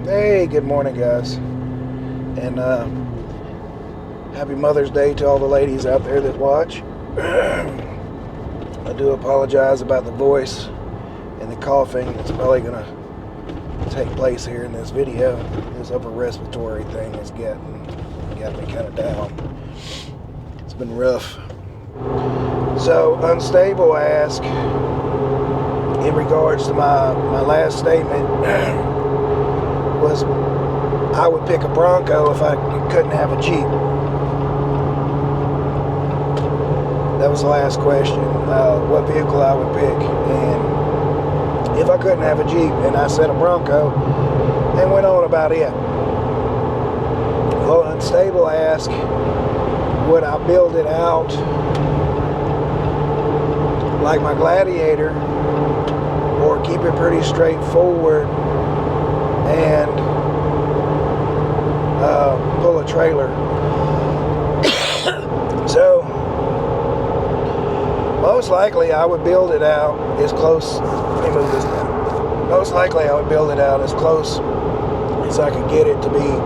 Hey, good morning, guys, and happy Mother's Day to all the ladies out there that watch. I do apologize about the voice and the coughing that's probably going to take place here in this video. This upper respiratory thing has got me kind of down. It's been rough. So, Unstable asked, in regards to my last statement, was I would pick a Bronco if I couldn't have a Jeep. That was the last question, what vehicle I would pick. And if I couldn't have a Jeep, and I said a Bronco, and went on about it. Well, Unstable asked, would I build it out like my Gladiator, or keep it pretty straightforward and pull a trailer? So most likely I would build it out as close, let me move this down. Most likely I would build it out as close as I could get it to be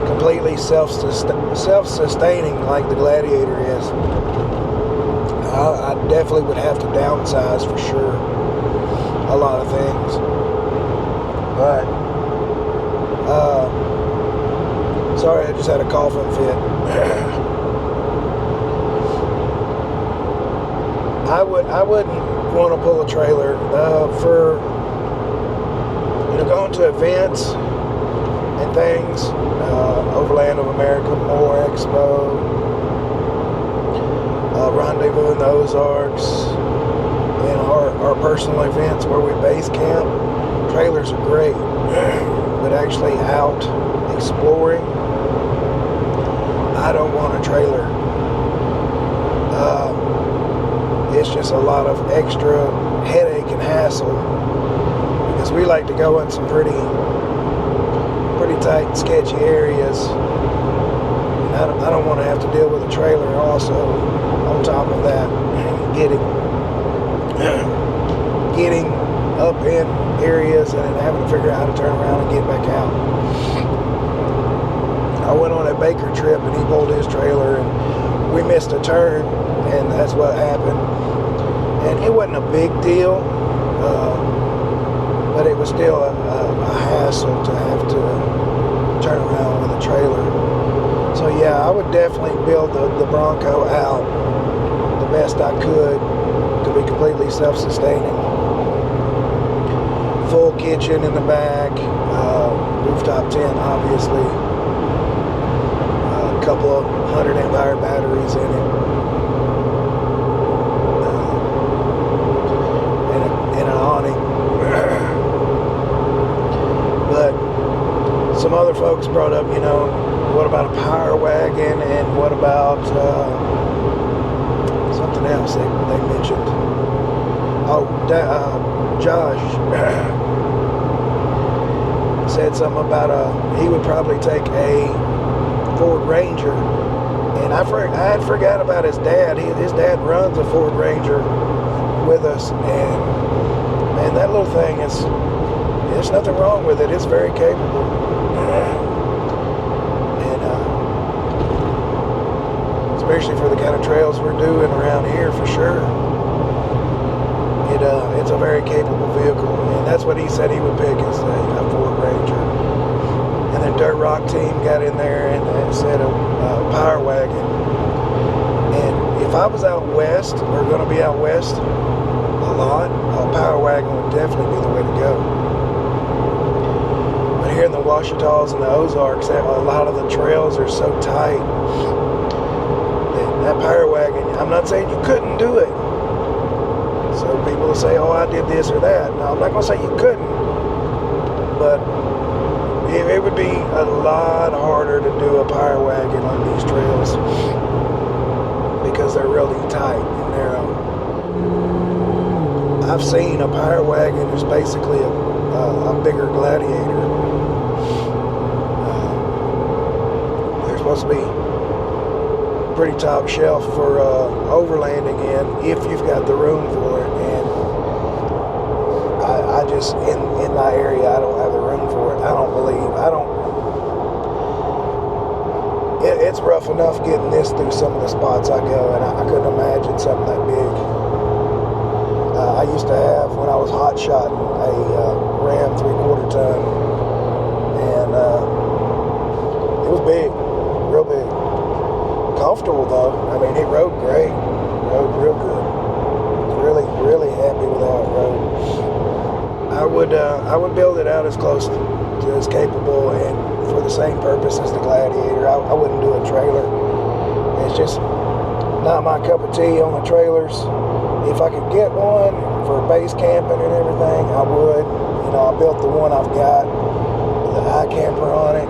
completely self-sustaining like the Gladiator is. I definitely would have to downsize for sure a lot of things, but sorry, I just had a coughing fit. I wouldn't want to pull a trailer for going to events and things, Overland of America, Moore Expo, Rendezvous in the Ozarks, and our personal events where we base camp. Trailers are great, but actually out exploring, I don't want a trailer. It's just a lot of extra headache and hassle, because we like to go in some pretty tight, sketchy areas. And I don't want to have to deal with a trailer also on top of that, getting up in areas and then having to figure out how to turn around and get back out. I went on a Baker trip and he pulled his trailer and we missed a turn, and that's what happened. And it wasn't a big deal, but it was still a hassle to have to turn around with a trailer. So yeah, I would definitely build the Bronco out the best I could to be completely self-sustaining. Full kitchen in the back, rooftop tent obviously, a couple of 100 amp hour batteries in it, and an awning. But some other folks brought up, what about a power wagon, and what about something else they mentioned. Josh said something about he would probably take a Ford Ranger, and I had forgot about his dad. His dad runs a Ford Ranger with us, and man, that little thing there's nothing wrong with it. It's very capable, and especially for the kind of trails we're doing around here, for sure. It's a very capable vehicle, and that's what he said he would pick, is a Ford Ranger. And then Dirt Rock Team got in there and said a power wagon. And if I was out west, or going to be out west a lot, a power wagon would definitely be the way to go. But here in the Ouachitas and the Ozarks, a lot of the trails are so tight that power wagon, I'm not saying you couldn't do it. So people will say, oh, I did this or that. No, I'm not going to say you couldn't. But it would be a lot harder to do a power wagon on these trails, because they're really tight and narrow. I've seen a power wagon is basically a bigger Gladiator. They're supposed to be pretty top shelf for overlanding in, if you've got the room for it. And I just, in my area, I don't have the room for it. I don't believe. it's rough enough getting this through some of the spots I go, and I couldn't imagine something that big. I used to have, when I was hot shotting, a Ram 3/4 ton, and it was big, real big. Comfortable though. I mean, it rode great, rode real good. Really, really happy with how it rode. I would build it out as close to as capable and for the same purpose as the Gladiator. I wouldn't do a trailer. It's just not my cup of tea on the trailers. If I could get one for base camping and everything, I would. You know, I built the one I've got with the iKamper on it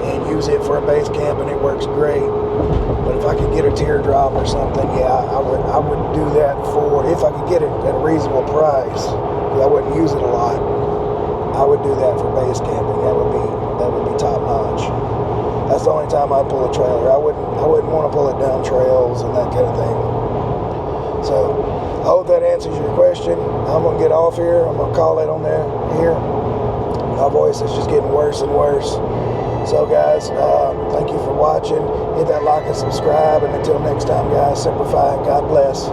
and use it for a base camp, and it works great. But if I could get a teardrop or something, yeah, I would do that for, if I could get it at a reasonable price, because I wouldn't use it a lot. I would do that for base camping. That would be top notch. That's the only time I'd pull a trailer. I wouldn't want to pull it down trails and that kind of thing. So I hope that answers your question. I'm gonna get off here. I'm gonna call it on there here. My voice is just getting worse and worse. So guys, thank you for watching. Hit that like and subscribe, and until next time guys, simplify and God bless.